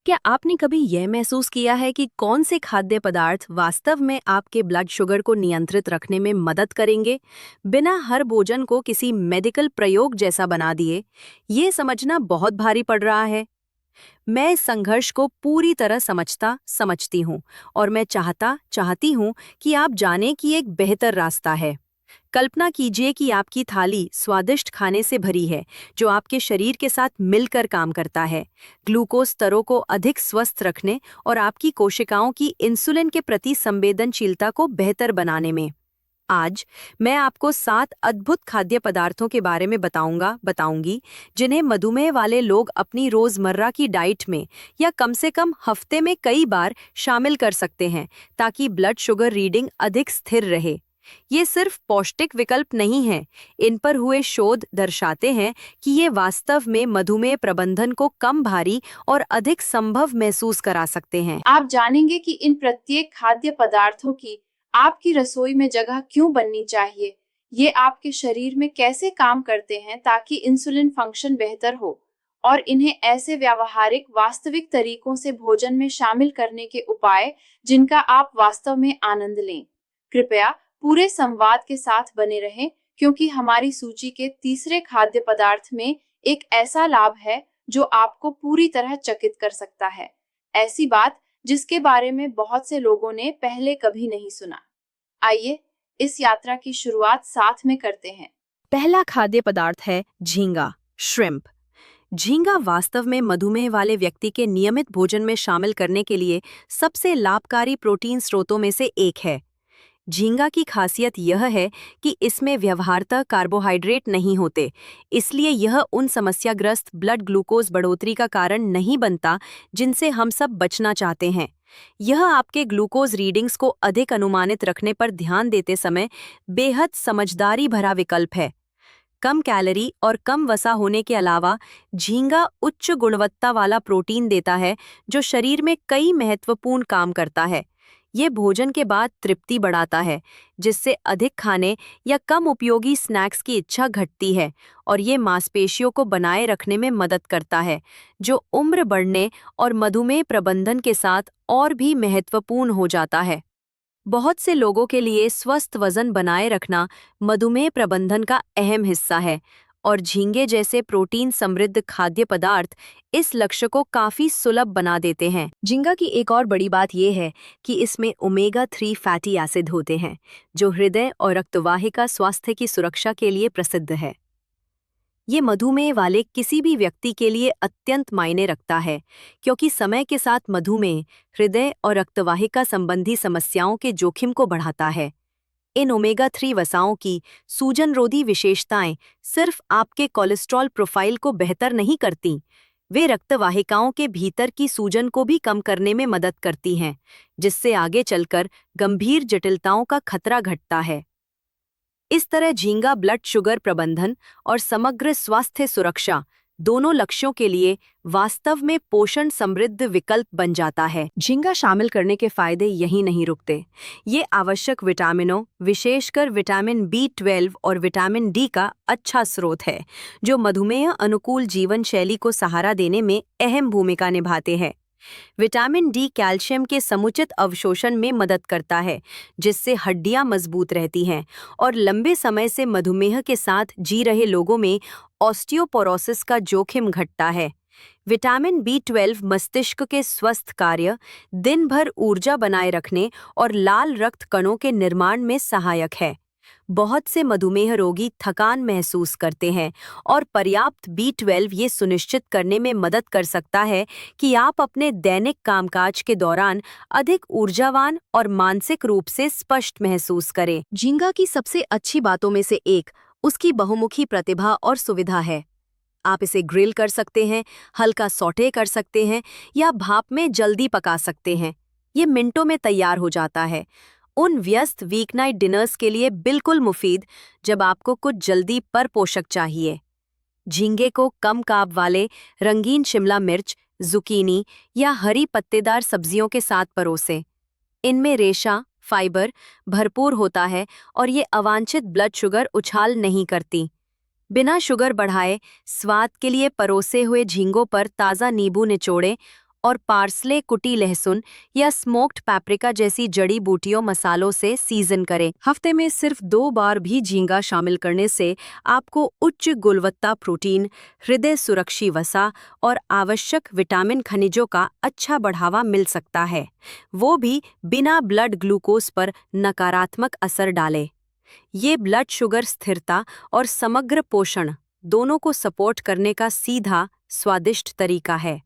क्या आपने कभी यह महसूस किया है कि कौन से खाद्य पदार्थ वास्तव में आपके ब्लड शुगर को नियंत्रित रखने में मदद करेंगे, बिना हर भोजन को किसी मेडिकल प्रयोग जैसा बना दिए? ये समझना बहुत भारी पड़ रहा है। मैं इस संघर्ष को पूरी तरह समझती हूँ और मैं चाहती हूँ कि आप जानें कि एक बेहतर रास्ता है। कल्पना कीजिए कि आपकी थाली स्वादिष्ट खाने से भरी है, जो आपके शरीर के साथ मिलकर काम करता है, ग्लूकोज स्तरों को अधिक स्वस्थ रखने और आपकी कोशिकाओं की इंसुलिन के प्रति संवेदनशीलता को बेहतर बनाने में। आज मैं आपको 7 अद्भुत खाद्य पदार्थों के बारे में बताऊंगी, जिन्हें मधुमेह वाले लोग अपनी रोजमर्रा की डाइट में या कम से कम हफ्ते में कई बार शामिल कर सकते हैं, ताकि ब्लड शुगर रीडिंग अधिक स्थिर रहे। ये सिर्फ पौष्टिक विकल्प नहीं है, इन पर हुए शोध दर्शाते हैं कि ये वास्तव में मधुमेह प्रबंधन को कम भारी और अधिक संभव महसूस करा सकते हैं। आप जानेंगे कि इन प्रत्येक खाद्य पदार्थों की आपकी रसोई में जगह क्यों बननी चाहिए, ये आपके शरीर में कैसे काम करते हैं ताकि इंसुलिन फंक्शन बेहतर हो, और इन्हें ऐसे व्यावहारिक वास्तविक तरीकों से भोजन में शामिल करने के उपाय जिनका आप वास्तव में आनंद लें। कृपया पूरे संवाद के साथ बने रहें, क्योंकि हमारी सूची के तीसरे खाद्य पदार्थ में एक ऐसा लाभ है जो आपको पूरी तरह चकित कर सकता है। ऐसी बात जिसके बारे में बहुत से लोगों ने पहले कभी नहीं सुना। आइए इस यात्रा की शुरुआत साथ में करते हैं। पहला खाद्य पदार्थ है झींगा, श्रिम्प। झींगा वास्तव में मधुमेह वाले व्यक्ति के नियमित भोजन में शामिल करने के लिए सबसे लाभकारी प्रोटीन स्रोतों में से एक है। झींगा की खासियत यह है कि इसमें व्यवहारतः कार्बोहाइड्रेट नहीं होते, इसलिए यह उन समस्याग्रस्त ब्लड ग्लूकोज बढ़ोतरी का कारण नहीं बनता जिनसे हम सब बचना चाहते हैं। यह आपके ग्लूकोज रीडिंग्स को अधिक अनुमानित रखने पर ध्यान देते समय बेहद समझदारी भरा विकल्प है। कम कैलोरी और कम वसा होने के अलावा झींगा उच्च गुणवत्ता वाला प्रोटीन देता है, जो शरीर में कई महत्वपूर्ण काम करता है। ये भोजन के बाद तृप्ति बढ़ाता है, जिससे अधिक खाने या कम उपयोगी स्नैक्स की इच्छा घटती है, और ये मांसपेशियों को बनाए रखने में मदद करता है, जो उम्र बढ़ने और मधुमेह प्रबंधन के साथ और भी महत्वपूर्ण हो जाता है। बहुत से लोगों के लिए स्वस्थ वजन बनाए रखना मधुमेह प्रबंधन का अहम हिस्सा है, और झींगे जैसे प्रोटीन समृद्ध खाद्य पदार्थ इस लक्ष्य को काफी सुलभ बना देते हैं। झींगा की एक और बड़ी बात यह है कि इसमें ओमेगा 3 फैटी एसिड होते हैं, जो हृदय और रक्तवाहिका स्वास्थ्य की सुरक्षा के लिए प्रसिद्ध है। ये मधुमेह वाले किसी भी व्यक्ति के लिए अत्यंत मायने रखता है, क्योंकि समय के साथ मधुमेह हृदय और रक्तवाहिका संबंधी समस्याओं के जोखिम को बढ़ाता है। इन ओमेगा 3 वसाओं की सूजनरोधी विशेषताएं सिर्फ आपके कोलेस्ट्रॉल प्रोफाइल को बेहतर नहीं करती, वे रक्तवाहिकाओं के भीतर की सूजन को भी कम करने में मदद करती हैं, जिससे आगे चलकर गंभीर जटिलताओं का खतरा घटता है। इस तरह झींगा ब्लड शुगर प्रबंधन और समग्र स्वास्थ्य सुरक्षा दोनों लक्ष्यों के लिए वास्तव में पोषण समृद्ध विकल्प बन जाता है। झींगा शामिल करने के फायदे यहीं नहीं रुकते। ये आवश्यक विटामिनों, विशेषकर विटामिन B12 और विटामिन D का अच्छा स्रोत है, जो मधुमेह अनुकूल जीवन शैली को सहारा देने में अहम भूमिका निभाते हैं। विटामिन डी कैल्शियम के समुचित अवशोषण में मदद करता है, जिससे हड्डियां मजबूत रहती हैं, और लंबे समय से मधुमेह के साथ जी रहे लोगों में ऑस्टियोपोरोसिस का जोखिम घटता है। विटामिन B12 मस्तिष्क के स्वस्थ कार्य, दिन भर ऊर्जा बनाए रखने और लाल रक्त कणों के निर्माण में सहायक है। बहुत से मधुमेह रोगी थकान महसूस करते हैं, और पर्याप्त B12 ये सुनिश्चित करने में मदद कर सकता है कि आप अपने दैनिक कामकाज के दौरान अधिक ऊर्जावान और मानसिक रूप से स्पष्ट महसूस करें। झींगा की सबसे अच्छी बातों में से एक उसकी बहुमुखी प्रतिभा और सुविधा है। आप इसे ग्रिल कर सकते हैं, हल्का सौटे कर सकते हैं, या भाप में जल्दी पका सकते हैं। ये मिनटों में तैयार हो जाता है, उन व्यस्त वीकनाइट डिनर्स के लिए बिल्कुल मुफीद जब आपको कुछ जल्दी पर पोषक चाहिए। झींगे को कम कार्ब वाले रंगीन शिमला मिर्च, जुकीनी या हरी पत्तेदार सब्जियों के साथ परोसें। इनमें रेशा, फाइबर भरपूर होता है, और ये अवांछित ब्लड शुगर उछाल नहीं करती। बिना शुगर बढ़ाए स्वाद के लिए परोसे हुए झींगों पर ताज़ा नींबू निचोड़ें और पार्सले, कुटी लहसुन या स्मोक्ड पैप्रिका जैसी जड़ी बूटियों मसालों से सीजन करें। हफ्ते में सिर्फ 2 बार भी झींगा शामिल करने से आपको उच्च गुणवत्ता प्रोटीन, हृदय सुरक्षी वसा और आवश्यक विटामिन खनिजों का अच्छा बढ़ावा मिल सकता है, वो भी बिना ब्लड ग्लूकोज पर नकारात्मक असर डाले। ये ब्लड शुगर स्थिरता और समग्र पोषण दोनों को सपोर्ट करने का सीधा, स्वादिष्ट तरीका है।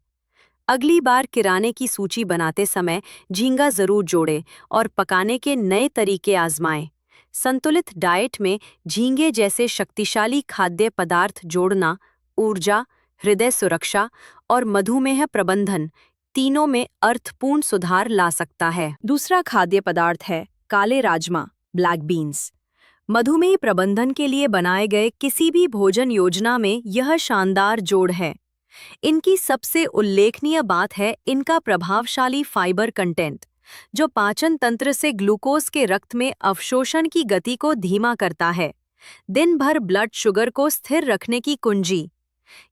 अगली बार किराने की सूची बनाते समय झींगा जरूर जोड़ें और पकाने के नए तरीके आजमाएं। संतुलित डाइट में झींगे जैसे शक्तिशाली खाद्य पदार्थ जोड़ना ऊर्जा, हृदय सुरक्षा और मधुमेह प्रबंधन तीनों में अर्थपूर्ण सुधार ला सकता है। दूसरा खाद्य पदार्थ है काले राजमा, ब्लैक बीन्स। मधुमेह प्रबंधन के लिए बनाए गए किसी भी भोजन योजना में यह शानदार जोड़ है। इनकी सबसे उल्लेखनीय बात है इनका प्रभावशाली फाइबर कंटेंट, जो पाचन तंत्र से ग्लूकोज के रक्त में अवशोषण की गति को धीमा करता है। दिन भर ब्लड शुगर को स्थिर रखने की कुंजी।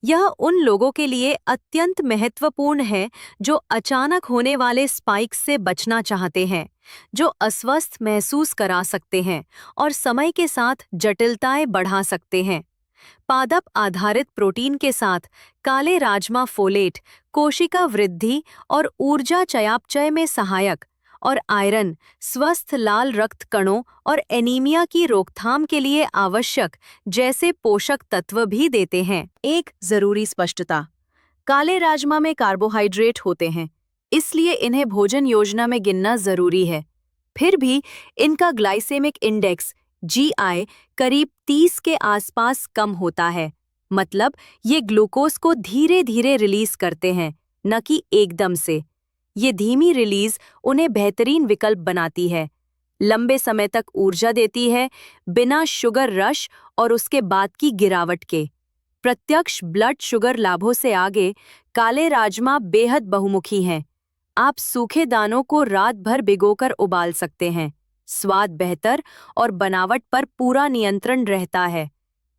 यह उन लोगों के लिए अत्यंत महत्वपूर्ण है जो अचानक होने वाले स्पाइक्स से बचना चाहते हैं, जो अस्वस्थ महसूस करा सकते हैं और समय के साथ जटिलताएं बढ़ा सकते हैं। पादप आधारित प्रोटीन के साथ काले राजमा फोलेट, कोशिका वृद्धि और ऊर्जा चयापचय में सहायक और आयरन, स्वस्थ लाल रक्त कणों और एनीमिया की रोकथाम के लिए आवश्यक जैसे पोषक तत्व भी देते हैं। एक जरूरी स्पष्टता: काले राजमा में कार्बोहाइड्रेट होते हैं, इसलिए इन्हें भोजन योजना में गिनना जरूरी है। फिर भी इनका ग्लाइसेमिक इंडेक्स GI करीब 30 के आसपास कम होता है, मतलब ये ग्लूकोज को धीरे धीरे रिलीज करते हैं, न कि एकदम से। ये धीमी रिलीज उन्हें बेहतरीन विकल्प बनाती है, लंबे समय तक ऊर्जा देती है, बिना शुगर रश और उसके बाद की गिरावट के। प्रत्यक्ष ब्लड शुगर लाभों से आगे काले राजमा बेहद बहुमुखी हैं। आप सूखे दानों को रात भर भिगोकर उबाल सकते हैं, स्वाद बेहतर और बनावट पर पूरा नियंत्रण रहता है।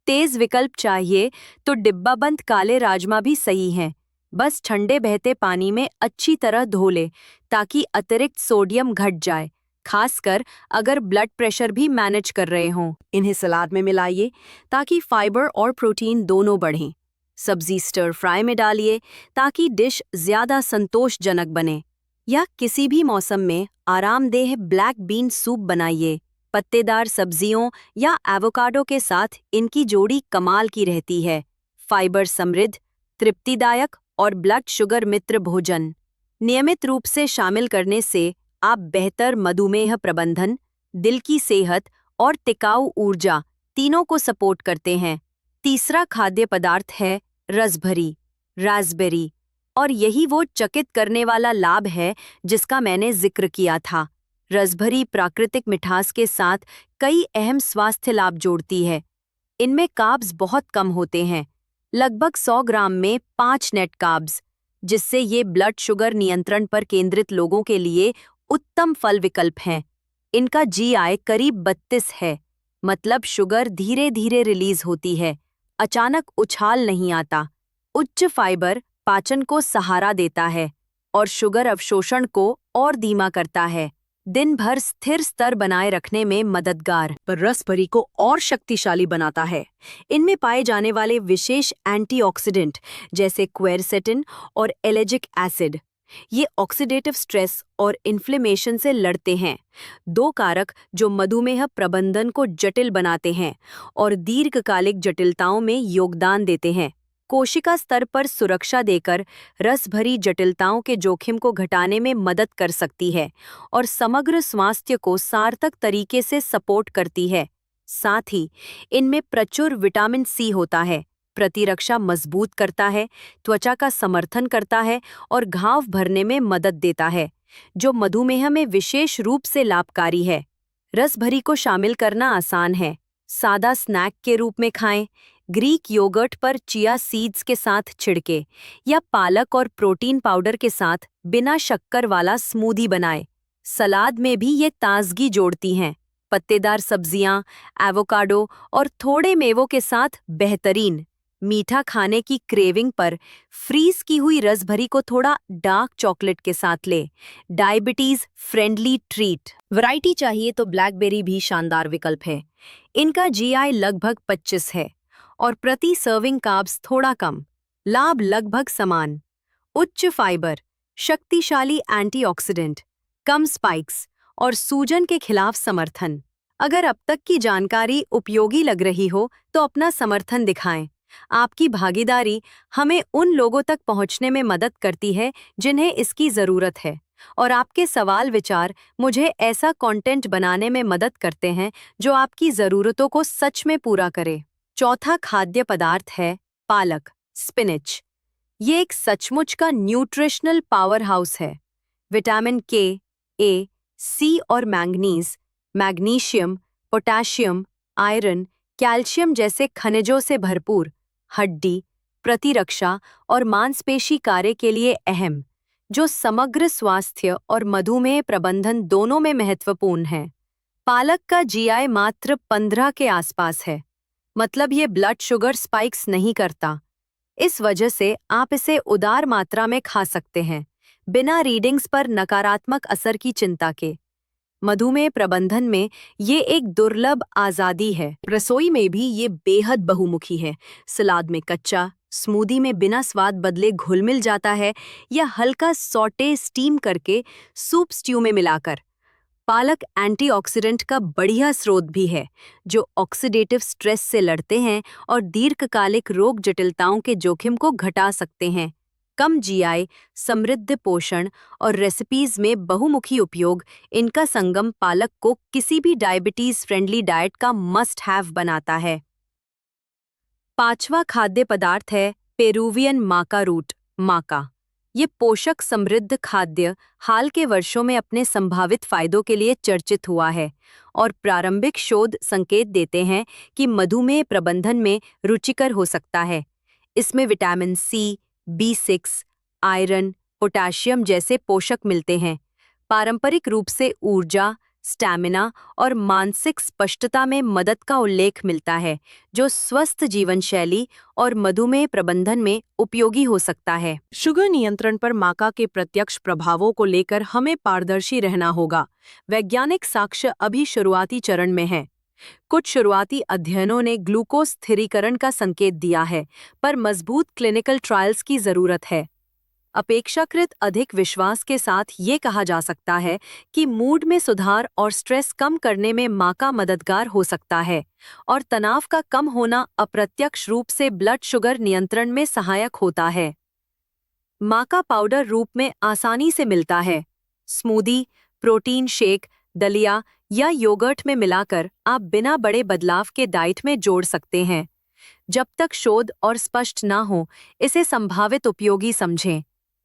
तेज विकल्प चाहिए तो डिब्बाबंद काले राजमा भी सही हैं। बस ठंडे बहते पानी में अच्छी तरह धो ले ताकि अतिरिक्त सोडियम घट जाए, खासकर अगर ब्लड प्रेशर भी मैनेज कर रहे हों। इन्हें सलाद में मिलाइए ताकि फाइबर और प्रोटीन दोनों बढ़ें। सब्जी स्टर फ्राई में डालिए ताकि डिश ज्यादा संतोषजनक बने। या किसी भी मौसम में आरामदेह ब्लैक बीन सूप बनाइए। पत्तेदार सब्जियों या एवोकाडो के साथ इनकी जोड़ी कमाल की रहती है। फाइबर समृद्ध, तृप्तिदायक और ब्लड शुगर मित्र भोजन नियमित रूप से शामिल करने से आप बेहतर मधुमेह प्रबंधन, दिल की सेहत और टिकाऊ ऊर्जा तीनों को सपोर्ट करते हैं। तीसरा खाद्य पदार्थ है रसभरी, रास्पबेरी, और यही वो चकित करने वाला लाभ है जिसका मैंने जिक्र किया था। रसभरी प्राकृतिक मिठास के साथ कई अहम स्वास्थ्य लाभ जोड़ती है। इनमें कार्ब्स बहुत कम होते हैं, लगभग 100 ग्राम में 5 नेट कार्ब्स, जिससे ये ब्लड शुगर नियंत्रण पर केंद्रित लोगों के लिए उत्तम फल विकल्प हैं। इनका GI करीब 32 है, मतलब शुगर धीरे धीरे रिलीज होती है, अचानक उछाल नहीं आता। उच्च फाइबर पाचन को सहारा देता है और शुगर अवशोषण को और धीमा करता है, दिन भर स्थिर स्तर बनाए रखने में मददगार। पर रसभरी को और शक्तिशाली बनाता है। इनमें पाए जाने वाले विशेष एंटीऑक्सीडेंट जैसे क्वेरसेटिन और एलेजिक एसिड, ये ऑक्सीडेटिव स्ट्रेस और इन्फ्लेमेशन से लड़ते हैं, 2 कारक जो मधुमेह प्रबंधन को जटिल बनाते हैं और दीर्घकालिक जटिलताओं में योगदान देते हैं। कोशिका स्तर पर सुरक्षा देकर रसभरी जटिलताओं के जोखिम को घटाने में मदद कर सकती है और समग्र स्वास्थ्य को सार्थक तरीके से सपोर्ट करती है। साथ ही इनमें प्रचुर विटामिन C होता है, प्रतिरक्षा मजबूत करता है, त्वचा का समर्थन करता है और घाव भरने में मदद देता है, जो मधुमेह में विशेष रूप से लाभकारी है। रसभरी को शामिल करना आसान है। सादा स्नैक के रूप में खाएं, ग्रीक योगर्ट पर चिया सीड्स के साथ छिड़के या पालक और प्रोटीन पाउडर के साथ बिना शक्कर वाला स्मूदी बनाएं। सलाद में भी ये ताजगी जोड़ती हैं। पत्तेदार सब्जियां, एवोकाडो और थोड़े मेवों के साथ बेहतरीन। मीठा खाने की क्रेविंग पर फ्रीज की हुई रसभरी को थोड़ा डार्क चॉकलेट के साथ ले। Diabetes friendly treat. वैरायटी चाहिए तो ब्लैकबेरी भी शानदार विकल्प है। इनका जीआई लगभग 25 है और प्रति सर्विंग कार्ब्स थोड़ा कम। लाभ लगभग समान। उच्च फाइबर, शक्तिशाली एंटीऑक्सीडेंट, कम स्पाइक्स और सूजन के खिलाफ समर्थन। अगर अब तक की जानकारी उपयोगी लग रही हो तो अपना समर्थन दिखाएं। आपकी भागीदारी हमें उन लोगों तक पहुंचने में मदद करती है जिन्हें इसकी ज़रूरत है, और आपके सवाल विचार मुझे ऐसा कंटेंट बनाने में मदद करते हैं जो आपकी ज़रूरतों को सच में पूरा करे। चौथा खाद्य पदार्थ है पालक, स्पिनच। ये एक सचमुच का न्यूट्रिशनल पावर हाउस है। विटामिन के, ए, सी और manganese, magnesium, potassium, iron, calcium जैसे खनिजों से भरपूर, हड्डी, प्रतिरक्षा और मांसपेशी कार्य के लिए अहम, जो समग्र स्वास्थ्य और मधुमेह प्रबंधन दोनों में महत्वपूर्ण है। पालक का जीआई मात्र 15 के आसपास है, मतलब ये ब्लड शुगर स्पाइक्स नहीं करता। इस वजह से आप इसे उदार मात्रा में खा सकते हैं, बिना रीडिंग्स पर नकारात्मक असर की चिंता के। मधुमेह प्रबंधन में ये एक दुर्लभ आज़ादी है। रसोई में भी ये बेहद बहुमुखी है। सलाद में कच्चा, स्मूदी में बिना स्वाद बदले घुल मिल जाता है, या हल्का सॉटे स्टीम करके सूप स्ट्यू में मिलाकर। पालक एंटीऑक्सीडेंट का बढ़िया स्रोत भी है, जो ऑक्सीडेटिव स्ट्रेस से लड़ते हैं और दीर्घकालिक रोग जटिलताओं के जोखिम को घटा सकते हैं। कम जीआई, समृद्ध पोषण और रेसिपीज में बहुमुखी उपयोग, इनका संगम पालक को किसी भी डायबिटीज फ्रेंडली डाइट का मस्ट हैव बनाता है। पांचवा खाद्य पदार्थ है पेरुवियन माका रूट, माका। ये पोषक समृद्ध खाद्य हाल के वर्षों में अपने संभावित फायदों के लिए चर्चित हुआ है, और प्रारंभिक शोध संकेत देते हैं कि मधुमेह प्रबंधन में रुचिकर हो सकता है। इसमें vitamin C, B6, iron, potassium जैसे पोषक मिलते हैं। पारंपरिक रूप से ऊर्जा, स्टैमिना और मानसिक स्पष्टता में मदद का उल्लेख मिलता है, जो स्वस्थ जीवन शैली और मधुमेह प्रबंधन में उपयोगी हो सकता है। शुगर नियंत्रण पर माका के प्रत्यक्ष प्रभावों को लेकर हमें पारदर्शी रहना होगा। वैज्ञानिक साक्ष्य अभी शुरुआती चरण में है। कुछ शुरुआती अध्ययनों ने ग्लूकोज स्थिरीकरण का संकेत दिया है, पर मजबूत क्लिनिकल ट्रायल्स की जरूरत है। अपेक्षाकृत अधिक विश्वास के साथ ये कहा जा सकता है कि मूड में सुधार और स्ट्रेस कम करने में माका मददगार हो सकता है, और तनाव का कम होना अप्रत्यक्ष रूप से ब्लड शुगर नियंत्रण में सहायक होता है। माका पाउडर रूप में आसानी से मिलता है। स्मूदी, प्रोटीन शेक, दलिया या योगर्ट में मिलाकर आप बिना बड़े बदलाव के डाइट में जोड़ सकते हैं। जब तक शोध और स्पष्ट ना हो, इसे संभावित उपयोगी समझें।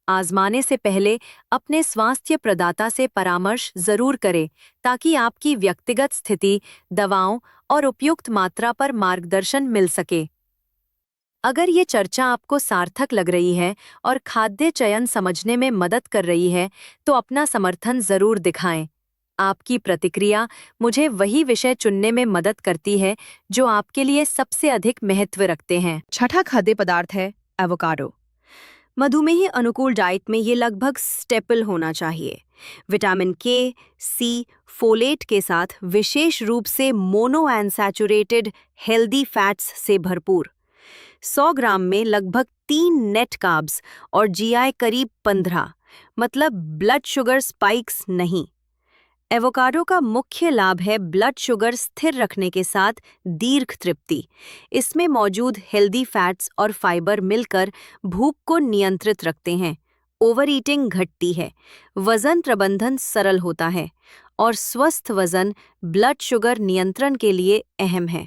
आजमाने से पहले अपने स्वास्थ्य प्रदाता से परामर्श जरूर करें, ताकि आपकी व्यक्तिगत स्थिति, दवाओं और उपयुक्त मात्रा पर मार्गदर्शन मिल सके। अगर ये चर्चा आपको सार्थक लग रही है और खाद्य चयन समझने में मदद कर रही है, तो अपना समर्थन जरूर दिखाएं। आपकी प्रतिक्रिया मुझे वही विषय चुनने में मदद करती है जो आपके लिए सबसे अधिक महत्व रखते हैं। छठा खाद्य पदार्थ है एवोकाडो। मधुमेह अनुकूल डाइट में ये लगभग स्टेपल होना चाहिए। विटामिन के, सी, फोलेट के साथ विशेष रूप से मोनोअनसैचुरेटेड हेल्दी फैट्स से भरपूर। 100 ग्राम में लगभग 3 नेट कार्ब्स और जीआई करीब 15, मतलब ब्लड शुगर स्पाइक्स नहीं। एवोकाडो का मुख्य लाभ है ब्लड शुगर स्थिर रखने के साथ दीर्घ तृप्ति। इसमें मौजूद हेल्दी फैट्स और फाइबर मिलकर भूख को नियंत्रित रखते हैं। ओवर ईटिंग घटती है, वजन प्रबंधन सरल होता है, और स्वस्थ वजन ब्लड शुगर नियंत्रण के लिए अहम है।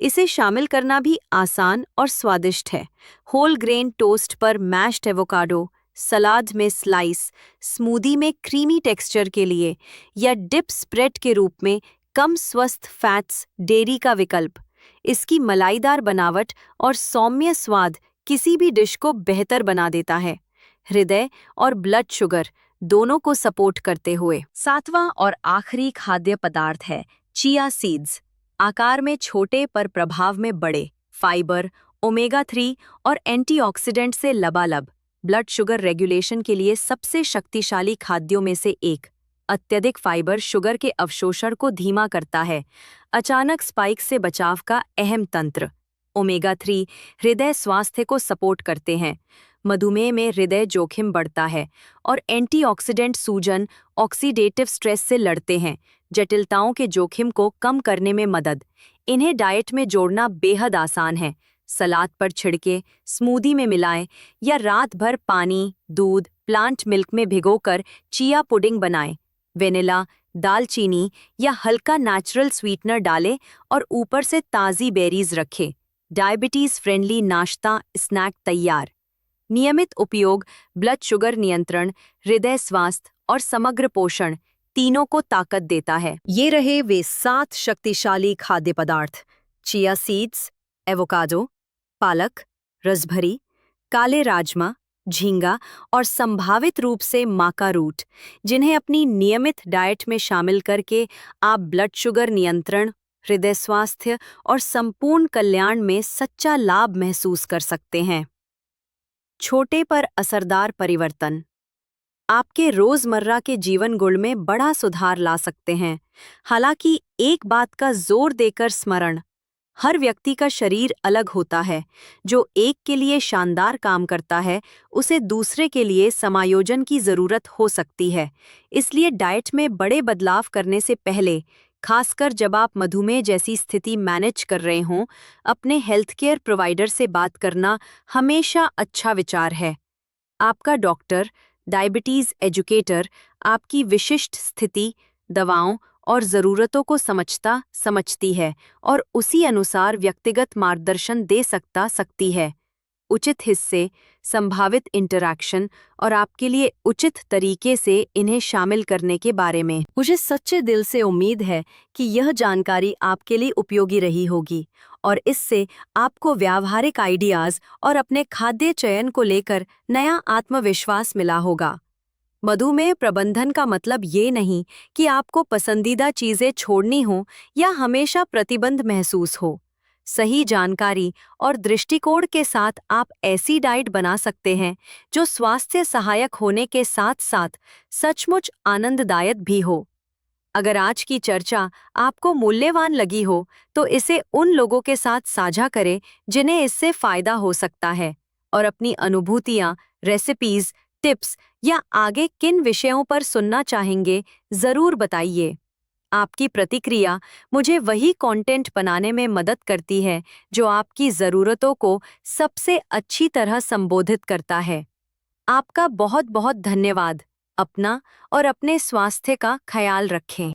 इसे शामिल करना भी आसान और स्वादिष्ट है। होल ग्रेन टोस्ट पर मैश्ड एवोकाडो, सलाद में स्लाइस, स्मूदी में क्रीमी टेक्सचर के लिए, या डिप स्प्रेड के रूप में कम स्वस्थ फैट्स डेयरी का विकल्प। इसकी मलाईदार बनावट और सौम्य स्वाद किसी भी डिश को बेहतर बना देता है, हृदय और ब्लड शुगर दोनों को सपोर्ट करते हुए। सातवां और आखिरी खाद्य पदार्थ है चिया सीड्स। आकार में छोटे पर प्रभाव में बड़े, फाइबर ओमेगा 3 और एंटीऑक्सीडेंट से लबालब ब्लड शुगर रेगुलेशन के लिए सबसे शक्तिशाली खाद्यों में से एक। अत्यधिक फाइबर शुगर के अवशोषण को धीमा करता है। अचानक स्पाइक से बचाव का अहम तंत्र। ओमेगा 3 हृदय स्वास्थ्य को सपोर्ट करते हैं। मधुमेह में हृदय जोखिम बढ़ता है और एंटीऑक्सीडेंट सूजन ऑक्सीडेटिव स्ट्रेस से लड़ते हैं, जटिलताओं के जोखिम को कम करने में मदद। इन्हें डाइट में जोड़ना बेहद आसान है। सलाद पर छिड़के, स्मूदी में मिलाएं या रात भर पानी, दूध, प्लांट मिल्क में भिगोकर चिया पुडिंग बनाएं। वेनिला, दालचीनी या हल्का नेचुरल स्वीटनर डालें और ऊपर से ताज़ी बेरीज रखें। डायबिटीज़ फ्रेंडली नाश्ता स्नैक तैयार। नियमित उपयोग ब्लड शुगर नियंत्रण, हृदय स्वास्थ्य और समग्र पोषण तीनों को ताकत देता है। ये रहे वे 7 शक्तिशाली खाद्य पदार्थ। चिया सीड्स, एवोकाडो, पालक, रसभरी, काले राजमा, झींगा और संभावित रूप से माका रूट, जिन्हें अपनी नियमित डाइट में शामिल करके आप ब्लड शुगर नियंत्रण, हृदय स्वास्थ्य और संपूर्ण कल्याण में सच्चा लाभ महसूस कर सकते हैं। छोटे पर असरदार परिवर्तन आपके रोजमर्रा के जीवन गुण में बड़ा सुधार ला सकते हैं। हालांकि एक बात का जोर देकर स्मरण, हर व्यक्ति का शरीर अलग होता है। जो एक के लिए शानदार काम करता है, उसे दूसरे के लिए समायोजन की जरूरत हो सकती है। इसलिए डाइट में बड़े बदलाव करने से पहले, खासकर जब आप मधुमेह जैसी स्थिति मैनेज कर रहे हों, अपने हेल्थ केयर प्रोवाइडर से बात करना हमेशा अच्छा विचार है। आपका डॉक्टर, डायबिटीज एजुकेटर आपकी विशिष्ट स्थिति, दवाओं और ज़रूरतों को समझती है और उसी अनुसार व्यक्तिगत मार्गदर्शन दे सकती है। उचित हिस्से, संभावित इंटरैक्शन और आपके लिए उचित तरीके से इन्हें शामिल करने के बारे में मुझे सच्चे दिल से उम्मीद है कि यह जानकारी आपके लिए उपयोगी रही होगी और इससे आपको व्यावहारिक आइडियाज़ और अपने खाद्य चयन को लेकर नया आत्मविश्वास मिला होगा। मधुमेह प्रबंधन का मतलब ये नहीं कि आपको पसंदीदा चीज़ें छोड़नी हो या हमेशा प्रतिबंध महसूस हो। सही जानकारी और दृष्टिकोण के साथ आप ऐसी डाइट बना सकते हैं जो स्वास्थ्य सहायक होने के साथ साथ सचमुच आनंददायक भी हो। अगर आज की चर्चा आपको मूल्यवान लगी हो तो इसे उन लोगों के साथ साझा करें जिन्हें इससे फायदा हो सकता है और अपनी अनुभूतियाँ, रेसिपीज, टिप्स या आगे किन विषयों पर सुनना चाहेंगे ज़रूर बताइए। आपकी प्रतिक्रिया मुझे वही कंटेंट बनाने में मदद करती है जो आपकी ज़रूरतों को सबसे अच्छी तरह संबोधित करता है। आपका बहुत बहुत धन्यवाद। अपना और अपने स्वास्थ्य का ख्याल रखें।